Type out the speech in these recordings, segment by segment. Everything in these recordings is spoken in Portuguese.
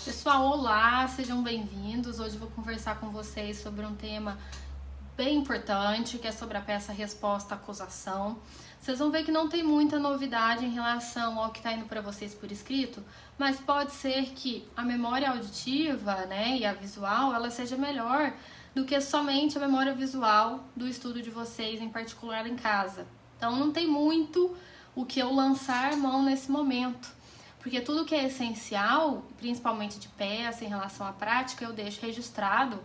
Pessoal, olá, sejam bem-vindos. Hoje eu vou conversar com vocês sobre um tema bem importante, que é sobre a peça resposta acusação. Vocês vão ver que não tem muita novidade em relação ao que está indo para vocês por escrito, mas pode ser que a memória auditiva, e a visual, ela seja melhor do que somente a memória visual do estudo de vocês, em particular em casa. Então não tem muito o que eu lançar mão nesse momento. Porque tudo que é essencial, principalmente de peça, em relação à prática, eu deixo registrado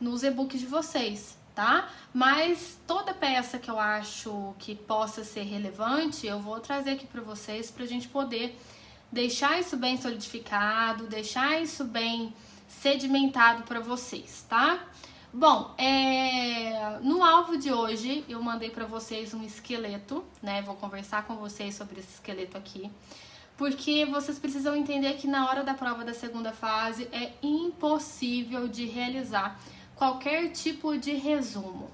nos e-books de vocês, tá? Mas toda peça que eu acho que possa ser relevante, eu vou trazer aqui para vocês, pra gente poder deixar isso bem solidificado, deixar isso bem sedimentado para vocês, tá? Bom, no alvo de hoje, eu mandei para vocês um esqueleto, Vou conversar com vocês sobre esse esqueleto aqui. Porque vocês precisam entender que na hora da prova da segunda fase é impossível de realizar qualquer tipo de resumo.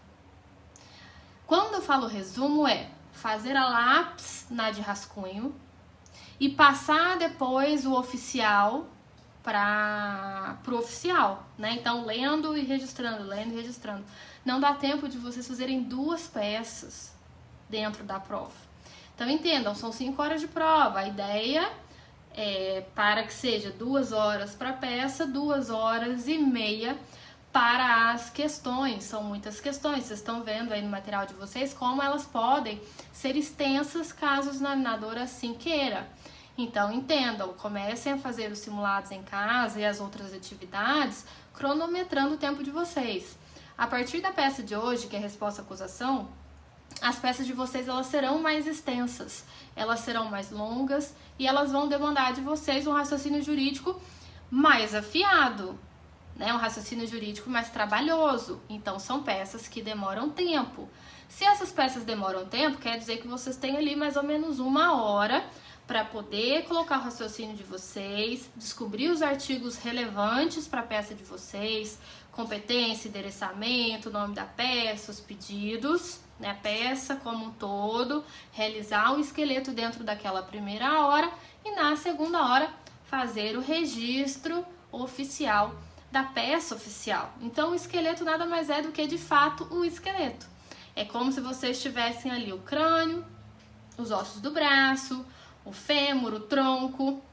Quando eu falo resumo é fazer a lápis na de rascunho e passar depois o oficial para o oficial, Então lendo e registrando. Não dá tempo de vocês fazerem duas peças dentro da prova. Então entendam, são 5 horas de prova, a ideia é para que seja 2 horas para a peça, 2 horas e meia para as questões, são muitas questões, vocês estão vendo aí no material de vocês como elas podem ser extensas caso o examinador assim queira. Então entendam, comecem a fazer os simulados em casa e as outras atividades, cronometrando o tempo de vocês. A partir da peça de hoje, que é resposta à acusação, as peças de vocês elas serão mais extensas, elas serão mais longas e elas vão demandar de vocês um raciocínio jurídico mais afiado, um raciocínio jurídico mais trabalhoso. Então são peças que demoram tempo. Se essas peças demoram tempo, quer dizer que vocês têm ali mais ou menos 1 hora para poder colocar o raciocínio de vocês, descobrir os artigos relevantes para a peça de vocês, competência, endereçamento, nome da peça, os pedidos, a peça como um todo, realizar o esqueleto dentro daquela primeira hora e na segunda hora fazer o registro oficial da peça oficial. Então o esqueleto nada mais é do que de fato um esqueleto. É como se vocês tivessem ali o crânio, os ossos do braço, o fêmur, o tronco,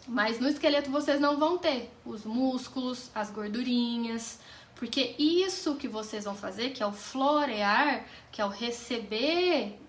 mas no esqueleto vocês não vão ter os músculos, as gordurinhas, porque isso que vocês vão fazer, que é o florear, que é o receber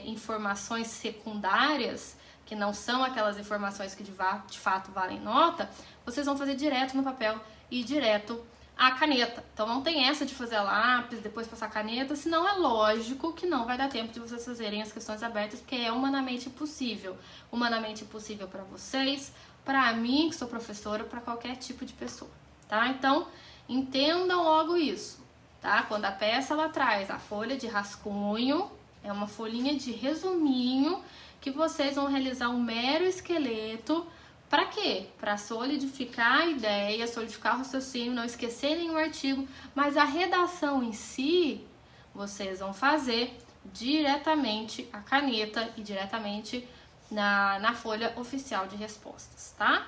informações secundárias, que não são aquelas informações que de fato valem nota, vocês vão fazer direto no papel e direto à caneta. Então não tem essa de fazer a lápis, depois passar a caneta, senão é lógico que não vai dar tempo de vocês fazerem as questões abertas, porque é humanamente impossível. Humanamente impossível para vocês, para mim, que sou professora, para qualquer tipo de pessoa, tá? Então, entendam logo isso, tá? Quando a peça ela traz a folha de rascunho, é uma folhinha de resuminho que vocês vão realizar um mero esqueleto. Para quê? Para solidificar a ideia, solidificar o raciocínio, não esquecer nenhum artigo, mas a redação em si, vocês vão fazer diretamente a caneta e diretamente na folha oficial de respostas, tá?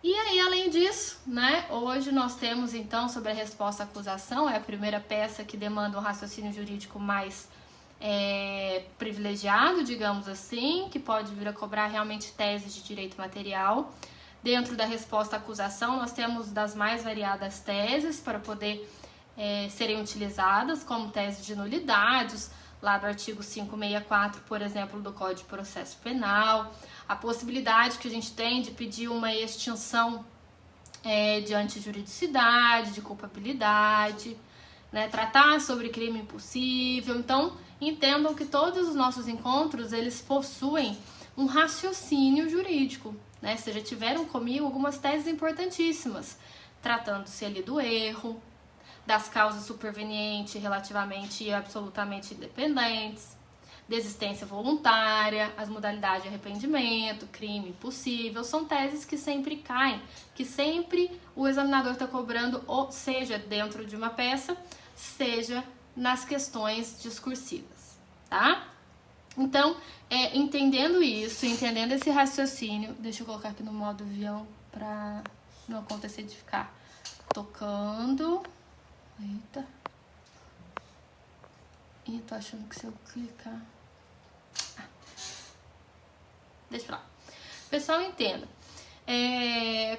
E aí, além disso, hoje nós temos então sobre a resposta à acusação, é a primeira peça que demanda um raciocínio jurídico mais privilegiado, digamos assim, que pode vir a cobrar realmente teses de direito material. Dentro da resposta à acusação, nós temos das mais variadas teses para poder serem utilizadas, como tese de nulidades, lá do artigo 564, por exemplo, do Código de Processo Penal, a possibilidade que a gente tem de pedir uma extinção de antijuridicidade, de culpabilidade, tratar sobre crime impossível. Então, entendam que todos os nossos encontros, eles possuem um raciocínio jurídico, Vocês já tiveram comigo algumas teses importantíssimas, tratando-se ali do erro, das causas supervenientes relativamente e absolutamente independentes, desistência voluntária, as modalidades de arrependimento, crime impossível, são teses que sempre caem, que sempre o examinador está cobrando, ou seja dentro de uma peça, seja nas questões discursivas, tá? Então, entendendo isso, entendendo esse raciocínio, deixa eu colocar aqui no modo avião para não acontecer de ficar tocando. Eita. Ih, tô achando que se eu clicar... Deixa pra lá. Pessoal, entenda.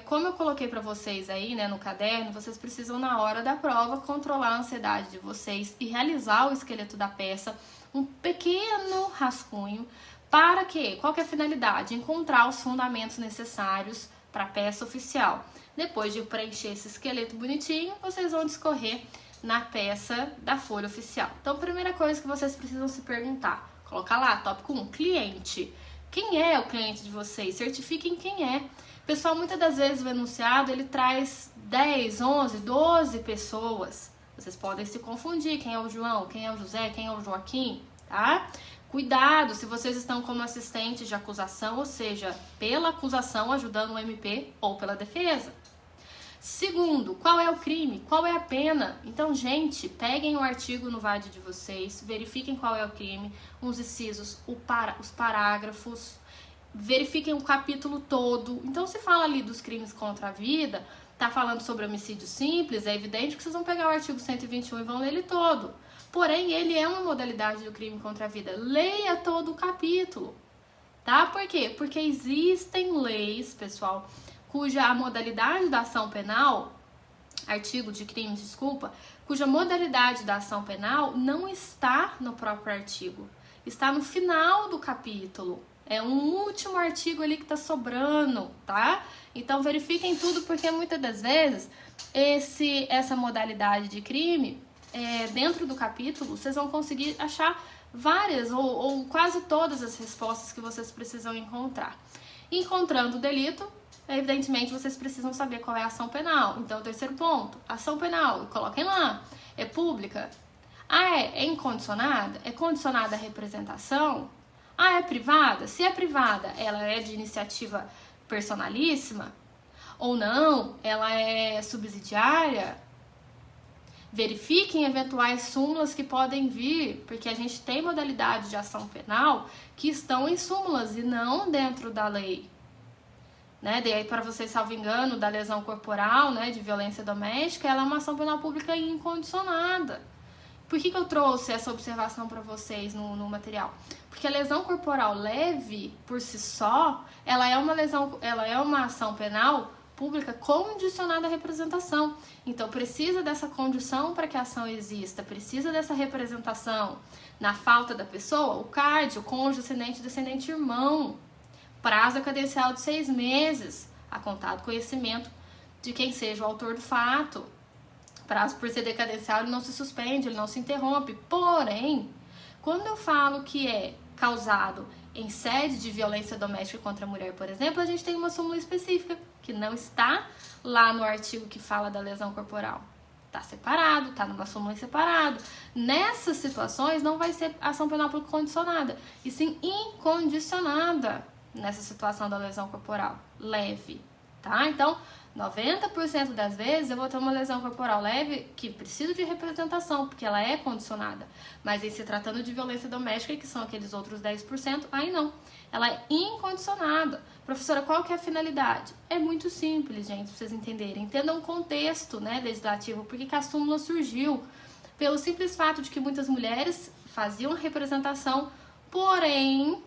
Como eu coloquei pra vocês aí, né, no caderno, vocês precisam, na hora da prova, controlar a ansiedade de vocês e realizar o esqueleto da peça, um pequeno rascunho, para que, qual que é a finalidade? Encontrar os fundamentos necessários para a peça oficial. Depois de preencher esse esqueleto bonitinho, vocês vão discorrer na peça da folha oficial. Então, primeira coisa que vocês precisam se perguntar, colocar lá, tópico 1, cliente. Quem é o cliente de vocês? Certifiquem quem é. Pessoal, muitas das vezes o enunciado, ele traz 10, 11, 12 pessoas. Vocês podem se confundir, quem é o João, quem é o José, quem é o Joaquim, tá? Cuidado se vocês estão como assistentes de acusação, ou seja, pela acusação ajudando o MP ou pela defesa. Segundo, qual é o crime? Qual é a pena? Então, gente, peguem o artigo no VAD de vocês, verifiquem qual é o crime, os incisos, os parágrafos, verifiquem o capítulo todo. Então, se fala ali dos crimes contra a vida, tá falando sobre homicídio simples, é evidente que vocês vão pegar o artigo 121 e vão ler ele todo. Porém, ele é uma modalidade do crime contra a vida. Leia todo o capítulo, tá? Por quê? Porque existem leis, pessoal, cuja a modalidade da ação penal, artigo de crimes, desculpa, cuja modalidade da ação penal não está no próprio artigo, está no final do capítulo. É um último artigo ali que tá sobrando, tá? Então verifiquem tudo, porque muitas das vezes essa modalidade de crime, dentro do capítulo, vocês vão conseguir achar várias ou quase todas as respostas que vocês precisam encontrar. Encontrando o delito, evidentemente vocês precisam saber qual é a ação penal. Então, terceiro ponto, ação penal, coloquem lá, é pública? É incondicionada? É condicionada à representação? É privada? Se é privada, ela é de iniciativa personalíssima? Ou não? Ela é subsidiária? Verifiquem eventuais súmulas que podem vir, porque a gente tem modalidade de ação penal que estão em súmulas e não dentro da lei. Né? Daí, para vocês, salvo engano, da lesão corporal, né, de violência doméstica, ela é uma ação penal pública incondicionada. Por que eu trouxe essa observação para vocês no material? Porque a lesão corporal leve, por si só, ela é uma ação penal pública condicionada à representação. Então, precisa dessa condição para que a ação exista, precisa dessa representação. Na falta da pessoa, o CAD, o cônjuge, ascendente, descendente, irmão. Prazo cadencial de 6 meses, a contar do conhecimento de quem seja o autor do fato. Prazo por ser decadencial, ele não se suspende, ele não se interrompe. Porém, quando eu falo que é causado em sede de violência doméstica contra a mulher, por exemplo, a gente tem uma súmula específica, que não está lá no artigo que fala da lesão corporal. Está separado, está numa súmula separado. Nessas situações, não vai ser ação penal pública condicionada, e sim incondicionada nessa situação da lesão corporal leve, tá? Então, 90% das vezes eu vou ter uma lesão corporal leve que precisa de representação, porque ela é condicionada. Mas em se tratando de violência doméstica, que são aqueles outros 10%, aí não. Ela é incondicionada. Professora, qual que é a finalidade? É muito simples, gente, pra vocês entenderem. Entendam o contexto, né, legislativo, porque que a súmula surgiu. Pelo simples fato de que muitas mulheres faziam representação, porém, o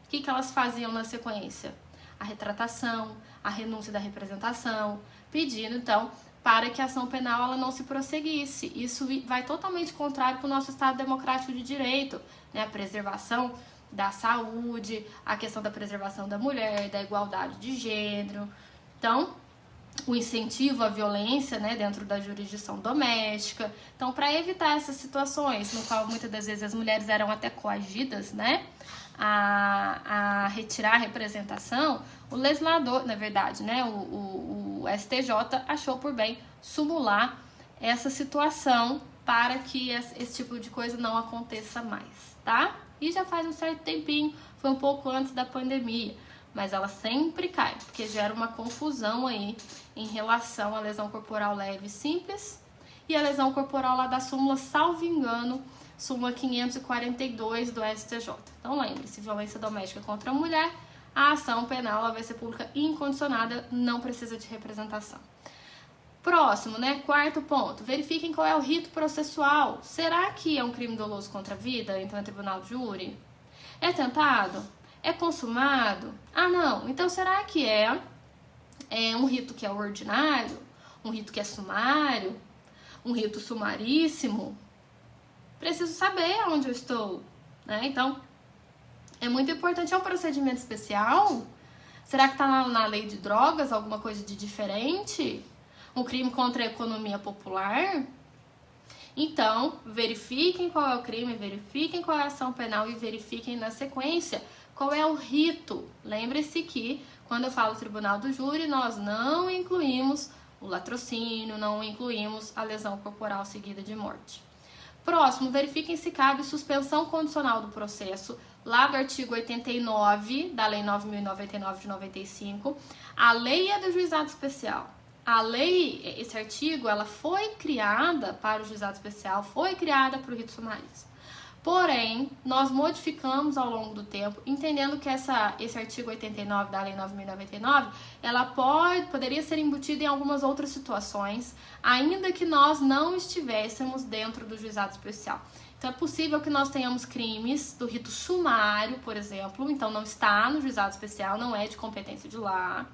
que elas faziam na sequência? A retratação, a renúncia da representação, pedindo, então, para que a ação penal ela não se prosseguisse. Isso vai totalmente contrário com o nosso Estado democrático de direito, né? A preservação da saúde, a questão da preservação da mulher, da igualdade de gênero. Então, o incentivo à violência, né, dentro da jurisdição doméstica. Então, para evitar essas situações, no qual muitas das vezes as mulheres eram até coagidas, né, a retirar a representação, o legislador, na verdade, né, o STJ achou por bem sumular essa situação para que esse tipo de coisa não aconteça mais, tá? E já faz um certo tempinho, foi um pouco antes da pandemia, mas ela sempre cai, porque gera uma confusão aí em relação à lesão corporal leve e simples e a lesão corporal lá da súmula, salvo engano, súmula 542 do STJ. Então lembre-se, violência doméstica contra a mulher, a ação penal ela vai ser pública incondicionada, não precisa de representação. Próximo, né? Quarto ponto. Verifiquem qual é o rito processual. Será que é um crime doloso contra a vida? Então é tribunal de júri? É tentado? É consumado? Ah, não. Então será que é um rito que é ordinário? Um rito que é sumário? Um rito sumaríssimo? Preciso saber onde eu estou, né? Então, é muito importante. É um procedimento especial? Será que está na lei de drogas alguma coisa de diferente? Um crime contra a economia popular? Então, verifiquem qual é o crime, verifiquem qual é a ação penal e verifiquem na sequência qual é o rito. Lembre-se que, quando eu falo tribunal do júri, nós não incluímos o latrocínio, não incluímos a lesão corporal seguida de morte. Próximo, verifiquem se cabe suspensão condicional do processo, lá do artigo 89 da Lei 9.099 de 95. A lei é do juizado especial. A lei, esse artigo, ela foi criada para o juizado especial, foi criada para o rito sumaríssimo. Porém, nós modificamos ao longo do tempo, entendendo que esse artigo 89 da Lei 9.099, ela poderia ser embutida em algumas outras situações, ainda que nós não estivéssemos dentro do juizado especial. Então, é possível que nós tenhamos crimes do rito sumário, por exemplo, então não está no juizado especial, não é de competência de lá,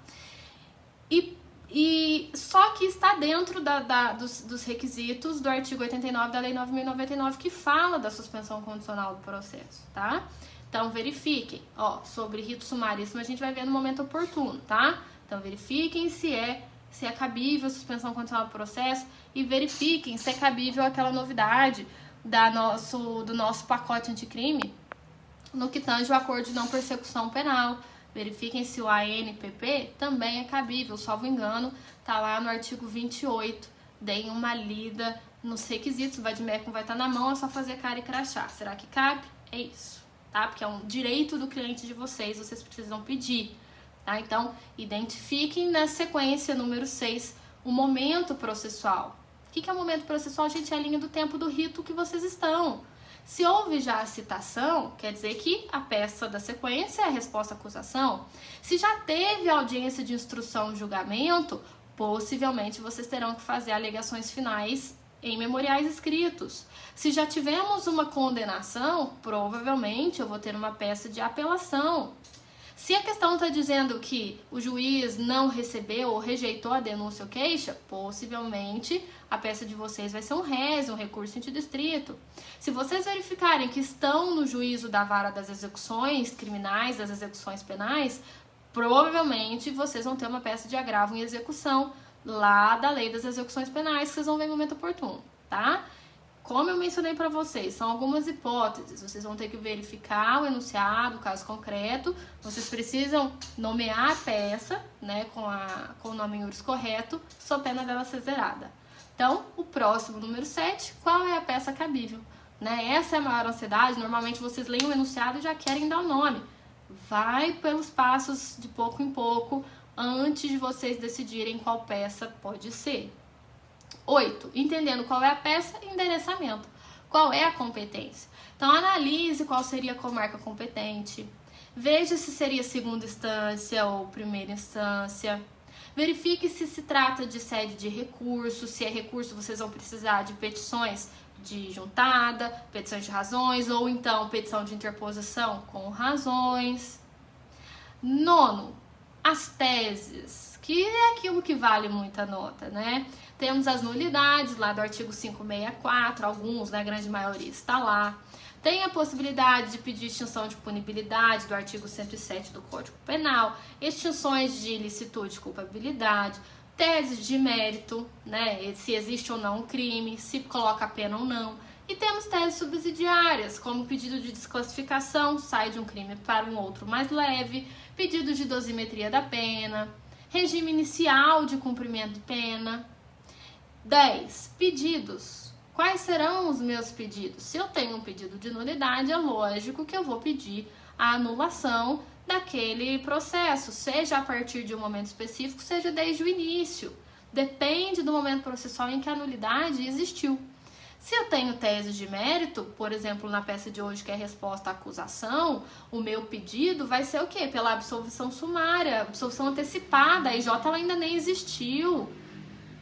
e só que está dentro dos requisitos do artigo 89 da Lei 9.099, que fala da suspensão condicional do processo, tá? Então, verifiquem, sobre rito sumaríssimo a gente vai ver no momento oportuno, tá? Então, verifiquem se é cabível a suspensão condicional do processo e verifiquem se é cabível aquela novidade do nosso pacote anticrime no que tange o acordo de não persecução penal. Verifiquem se o ANPP também é cabível, salvo engano, tá lá no artigo 28. Deem uma lida nos requisitos, o vadimécum vai estar na mão, é só fazer cara e crachá. Será que cabe? É isso, tá? Porque é um direito do cliente de vocês precisam pedir, tá? Então, identifiquem na sequência número 6 o momento processual. O que é o momento processual? Gente, é a linha do tempo do rito que vocês estão. Se houve já a citação, quer dizer que a peça da sequência é a resposta à acusação. Se já teve audiência de instrução e julgamento, possivelmente vocês terão que fazer alegações finais em memoriais escritos. Se já tivemos uma condenação, provavelmente eu vou ter uma peça de apelação. Se a questão está dizendo que o juiz não recebeu ou rejeitou a denúncia ou queixa, possivelmente a peça de vocês vai ser um RES, um recurso antidistrito. Se vocês verificarem que estão no juízo da vara das execuções criminais, das execuções penais, provavelmente vocês vão ter uma peça de agravo em execução lá da lei das execuções penais, que vocês vão ver em momento oportuno, tá? Como eu mencionei para vocês, são algumas hipóteses. Vocês vão ter que verificar o enunciado, o caso concreto. Vocês precisam nomear a peça, né, com o nome em juris correto, sob pena dela ser zerada. Então, o próximo, número 7, qual é a peça cabível? Né? Essa é a maior ansiedade. Normalmente vocês leem o enunciado e já querem dar o nome. Vai pelos passos de pouco em pouco, antes de vocês decidirem qual peça pode ser. 8. Entendendo qual é a peça, endereçamento. Qual é a competência? Então, analise qual seria a comarca competente. Veja se seria segunda instância ou primeira instância. Verifique se trata de sede de recurso. Se é recurso, vocês vão precisar de petições de juntada, petições de razões, ou então petição de interposição com razões. 9. As teses, que é aquilo que vale muita nota, né? Temos as nulidades lá do artigo 564, alguns, né, a grande maioria está lá. Tem a possibilidade de pedir extinção de punibilidade do artigo 107 do Código Penal, extinções de ilicitude e culpabilidade, teses de mérito, né, se existe ou não um crime, se coloca a pena ou não. E temos teses subsidiárias, como pedido de desclassificação, sai de um crime para um outro mais leve, pedido de dosimetria da pena, regime inicial de cumprimento de pena. 10. Pedidos. Quais serão os meus pedidos? Se eu tenho um pedido de nulidade, é lógico que eu vou pedir a anulação daquele processo, seja a partir de um momento específico, seja desde o início. Depende do momento processual em que a nulidade existiu. Se eu tenho tese de mérito, por exemplo, na peça de hoje, que é resposta à acusação, o meu pedido vai ser o quê? Pela absolvição sumária, absolvição antecipada, a IJ ela ainda nem existiu.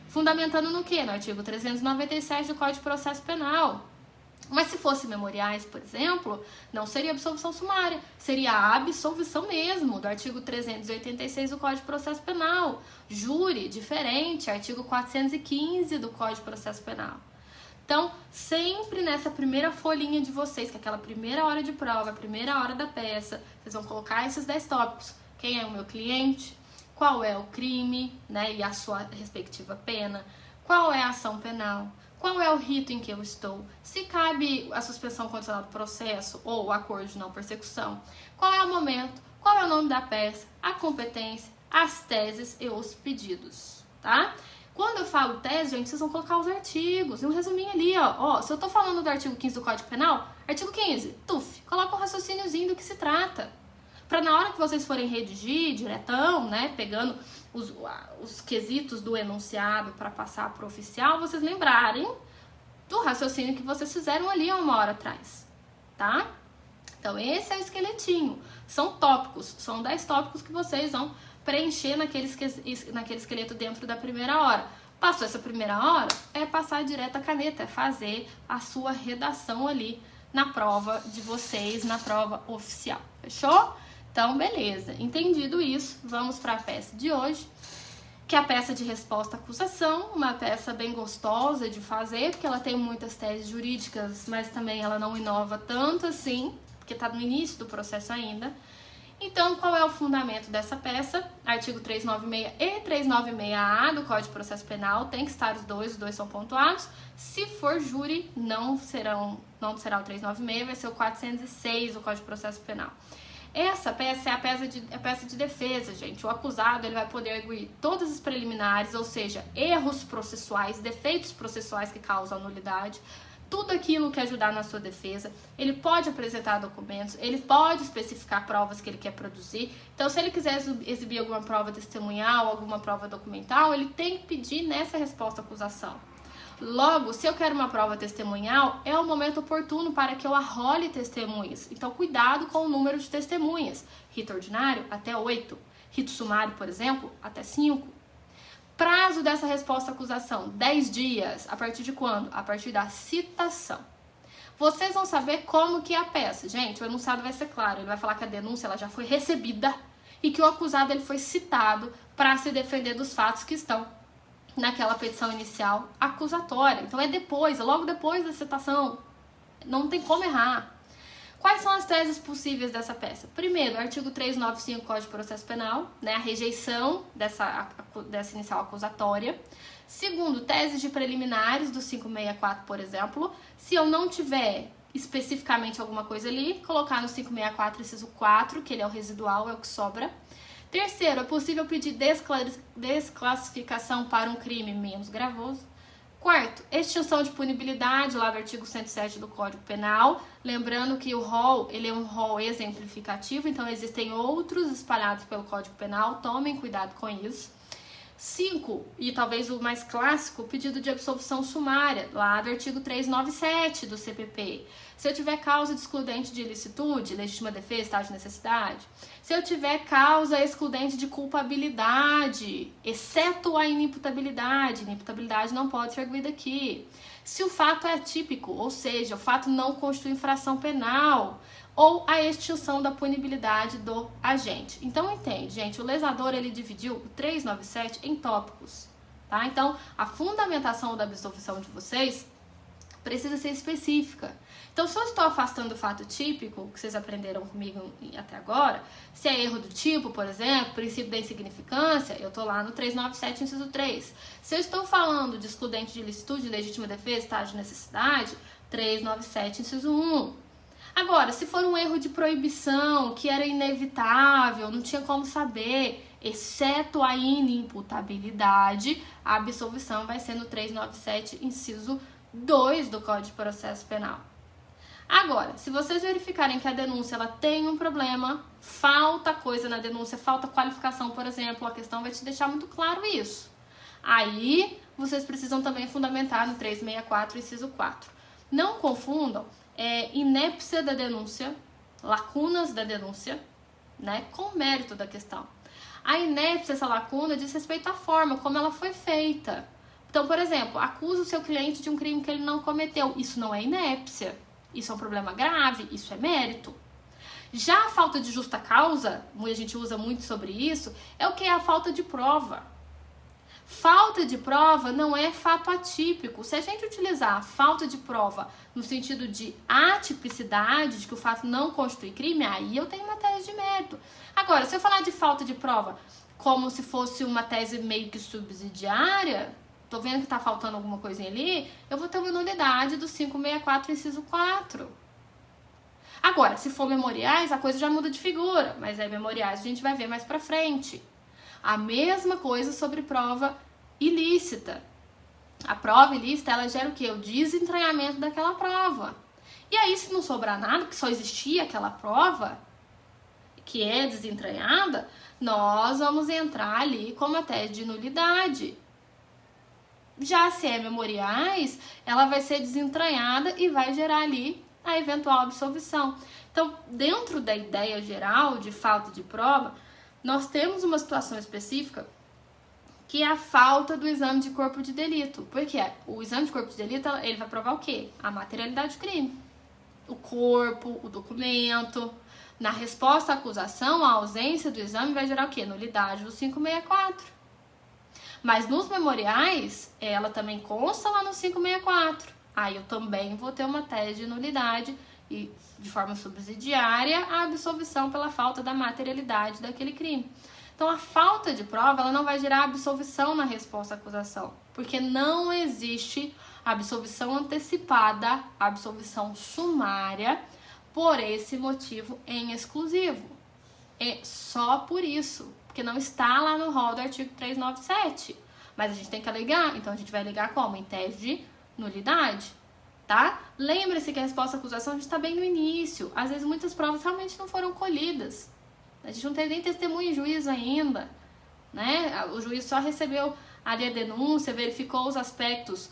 Fundamentando no quê? No artigo 397 do Código de Processo Penal. Mas se fosse memoriais, por exemplo, não seria absolvição sumária, seria a absolvição mesmo, do artigo 386 do Código de Processo Penal. Júri, diferente, artigo 415 do Código de Processo Penal. Então, sempre nessa primeira folhinha de vocês, que é aquela primeira hora de prova, a primeira hora da peça, vocês vão colocar esses 10 tópicos. Quem é o meu cliente? Qual é o crime, né, e a sua respectiva pena? Qual é a ação penal? Qual é o rito em que eu estou? Se cabe a suspensão condicional do processo ou o acordo de não persecução? Qual é o momento? Qual é o nome da peça? A competência, as teses e os pedidos, tá? Quando eu falo tese, gente, vocês vão colocar os artigos. E um resuminho ali, ó. Se eu tô falando do artigo 15 do Código Penal, artigo 15, coloca um raciocíniozinho do que se trata. Pra na hora que vocês forem redigir, diretão, né, pegando os quesitos do enunciado para passar pro oficial, vocês lembrarem do raciocínio que vocês fizeram ali há uma hora atrás, tá? Então, esse é o esqueletinho. São tópicos, são 10 tópicos que vocês vão preencher naquele esqueleto dentro da primeira hora. Passou essa primeira hora, é passar direto a caneta, é fazer a sua redação ali na prova de vocês, na prova oficial. Fechou? Então, beleza. Entendido isso, vamos para a peça de hoje, que é a peça de resposta à acusação, uma peça bem gostosa de fazer, porque ela tem muitas teses jurídicas, mas também ela não inova tanto assim, porque está no início do processo ainda. Então, qual é o fundamento dessa peça? Artigo 396 e 396A do Código de Processo Penal, tem que estar os dois são pontuados. Se for júri, não será o 396, vai ser o 406 do Código de Processo Penal. Essa peça é a peça de defesa, gente. O acusado ele vai poder arguir todas as preliminares, ou seja, erros processuais, defeitos processuais que causam nulidade, tudo aquilo que ajudar na sua defesa. Ele pode apresentar documentos, ele pode especificar provas que ele quer produzir. Então, se ele quiser exibir alguma prova testemunhal, alguma prova documental, ele tem que pedir nessa resposta à acusação. Logo, se eu quero uma prova testemunhal, é o momento oportuno para que eu arrole testemunhas. Então, cuidado com o número de testemunhas. Rito ordinário, até 8. Rito sumário, por exemplo, até 5. Prazo dessa resposta à acusação, 10 dias. A partir de quando? A partir da citação. Vocês vão saber como que é a peça. Gente, o enunciado vai ser claro. Ele vai falar que a denúncia ela já foi recebida e que o acusado ele foi citado para se defender dos fatos que estão naquela petição inicial acusatória. Então é depois, é logo depois da citação. Não tem como errar. Quais são as teses possíveis dessa peça? Primeiro, artigo 395 do Código de Processo Penal, né, a rejeição dessa inicial acusatória. Segundo, teses de preliminares do 564, por exemplo. Se eu não tiver especificamente alguma coisa ali, colocar no 564, inciso 4, que ele é o residual, é o que sobra. Terceiro, é possível pedir desclassificação para um crime menos gravoso. Quarto, extinção de punibilidade, lá do artigo 107 do Código Penal. Lembrando que o rol, ele é um rol exemplificativo, então existem outros espalhados pelo Código Penal, tomem cuidado com isso. 5, e talvez o mais clássico, pedido de absolvição sumária, lá do artigo 397 do CPP. Se eu tiver causa de excludente de ilicitude, legítima defesa, estado de necessidade. Se eu tiver causa excludente de culpabilidade, exceto a inimputabilidade não pode ser arguida aqui. Se o fato é atípico, ou seja, o fato não constitui infração penal, ou a extinção da punibilidade do agente. Então, entende, gente, o legislador ele dividiu o 397 em tópicos, tá? Então, a fundamentação da absolvição de vocês precisa ser específica. Então, se eu estou afastando o fato típico, que vocês aprenderam comigo até agora, se é erro do tipo, por exemplo, princípio da insignificância, eu estou lá no 397, inciso 3. Se eu estou falando de excludente de ilicitude, legítima defesa, estado de necessidade, 397, inciso 1. Agora, se for um erro de proibição, que era inevitável, não tinha como saber, exceto a inimputabilidade, a absolvição vai ser no 397, inciso 2 do Código de Processo Penal. Agora, se vocês verificarem que a denúncia ela tem um problema, falta coisa na denúncia, falta qualificação, por exemplo, a questão vai te deixar muito claro isso. Aí, vocês precisam também fundamentar no 364, inciso 4. Não confundam inépcia da denúncia, lacunas da denúncia, né, com o mérito da questão. A inépcia, essa lacuna, diz respeito à forma como ela foi feita. Então, por exemplo, acusa o seu cliente de um crime que ele não cometeu. Isso não é inépcia. Isso é um problema grave. Isso é mérito. Já a falta de justa causa, a gente usa muito sobre isso, é o que? É a falta de prova. Falta de prova não é fato atípico. Se a gente utilizar a falta de prova no sentido de atipicidade, de que o fato não constitui crime, aí eu tenho uma tese de mérito. Agora, se eu falar de falta de prova como se fosse uma tese meio que subsidiária, tô vendo que tá faltando alguma coisinha ali, eu vou ter uma nulidade do 564, inciso 4. Agora, se for memoriais, a coisa já muda de figura, mas aí memoriais a gente vai ver mais pra frente. A mesma coisa sobre prova ilícita. A prova ilícita, ela gera o quê? O desentranhamento daquela prova. E aí, se não sobrar nada, que só existia aquela prova, que é desentranhada, nós vamos entrar ali com uma tese de nulidade. Já se é memoriais, ela vai ser desentranhada e vai gerar ali a eventual absolvição. Então, dentro da ideia geral de falta de prova, nós temos uma situação específica que é a falta do exame de corpo de delito. Porque o exame de corpo de delito, ele vai provar o quê? A materialidade do crime. O corpo, o documento. Na resposta à acusação, a ausência do exame vai gerar o quê? Nulidade do 564. Mas nos memoriais, ela também consta lá no 564. Aí eu também vou ter uma tese de nulidade e, de forma subsidiária, a absolvição pela falta da materialidade daquele crime. Então, a falta de prova, ela não vai gerar absolvição na resposta à acusação, porque não existe absolvição antecipada, absolvição sumária, por esse motivo em exclusivo. É só por isso, porque não está lá no rol do artigo 397. Mas a gente tem que alegar, então a gente vai alegar como? Em tese de nulidade, tá? Lembre-se que a resposta à acusação a gente está bem no início. Às vezes muitas provas realmente não foram colhidas. A gente não teve nem testemunho em juízo ainda, né? O juiz só recebeu ali a denúncia, verificou os aspectos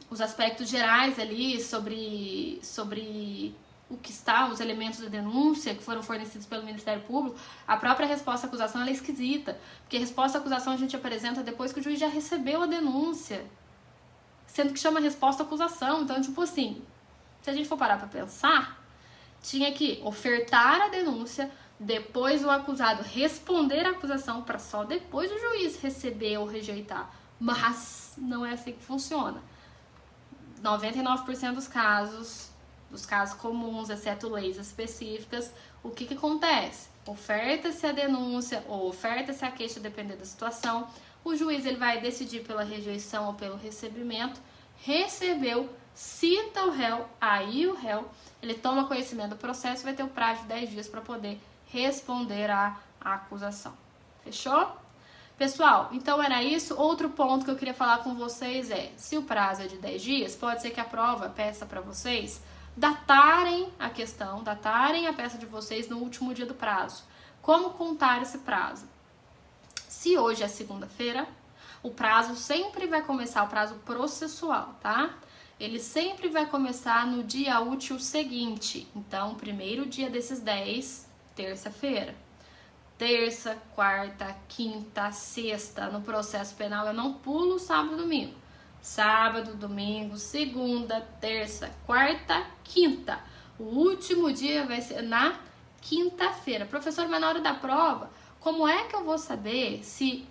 os aspectos gerais ali, sobre o que está, os elementos da denúncia que foram fornecidos pelo Ministério Público. A própria resposta à acusação ela é esquisita, porque a resposta à acusação a gente apresenta depois que o juiz já recebeu a denúncia, sendo que chama resposta à acusação. Então, tipo assim, se a gente for parar pra pensar, tinha que ofertar a denúncia, depois o acusado responder à acusação, para só depois o juiz receber ou rejeitar. Mas não é assim que funciona. 99% dos casos comuns, exceto leis específicas, o que acontece? Oferta-se a denúncia ou oferta-se a queixa, dependendo da situação, o juiz ele vai decidir pela rejeição ou pelo recebimento. Recebeu, cita o réu, aí o réu ele toma conhecimento do processo e vai ter o prazo de 10 dias para poder responder à acusação. Fechou? Pessoal, então era isso. Outro ponto que eu queria falar com vocês é, se o prazo é de 10 dias, pode ser que a prova peça para vocês datarem a questão, datarem a peça de vocês no último dia do prazo. Como contar esse prazo? Se hoje é segunda-feira, o prazo sempre vai começar, o prazo processual, tá? Ele sempre vai começar no dia útil seguinte. Então, primeiro dia desses 10, terça-feira. Terça, quarta, quinta, sexta, no processo penal eu não pulo sábado e domingo. Sábado, domingo, segunda, terça, quarta, quinta. O último dia vai ser na quinta-feira. Professor, mas na hora da prova, como é que eu vou saber se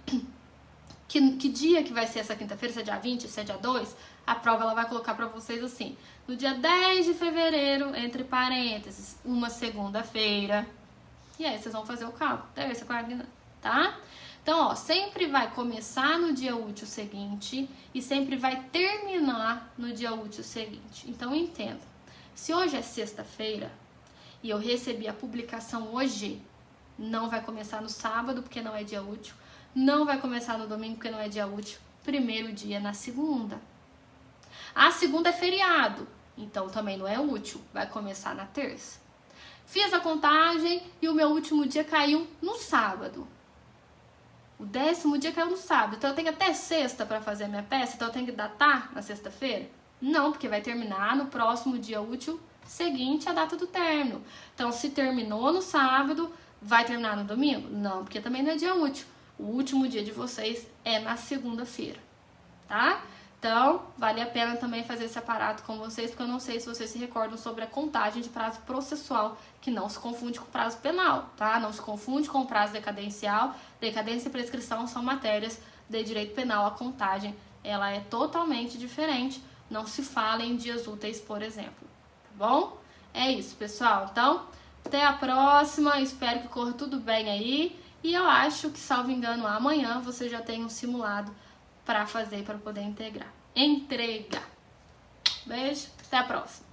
que dia que vai ser essa quinta-feira? Se é dia 20, se é dia 2? A prova ela vai colocar pra vocês assim, no dia 10 de fevereiro, entre parênteses, uma segunda-feira. E aí vocês vão fazer o cálculo, terça, quarta, tá? Então, ó, sempre vai começar no dia útil seguinte e sempre vai terminar no dia útil seguinte. Então, entenda, se hoje é sexta-feira e eu recebi a publicação hoje, não vai começar no sábado, porque não é dia útil, não vai começar no domingo, porque não é dia útil, primeiro dia na segunda. A segunda é feriado, então também não é útil, vai começar na terça. Fiz a contagem e o meu último dia caiu no sábado. O 10º dia caiu no sábado, então eu tenho até sexta para fazer a minha peça, então eu tenho que datar na sexta-feira? Não, porque vai terminar no próximo dia útil seguinte à data do término. Então, se terminou no sábado, vai terminar no domingo? Não, porque também não é dia útil. O último dia de vocês é na segunda-feira, tá? Então, vale a pena também fazer esse aparato com vocês, porque eu não sei se vocês se recordam sobre a contagem de prazo processual, que não se confunde com prazo penal, tá? Não se confunde com prazo decadencial. Decadência e prescrição são matérias de direito penal. A contagem, ela é totalmente diferente. Não se fala em dias úteis, por exemplo, tá bom? É isso, pessoal. Então, até a próxima. Espero que corra tudo bem aí. E eu acho que, salvo engano, amanhã você já tem um simulado para fazer, para poder entregar. Beijo, até a próxima.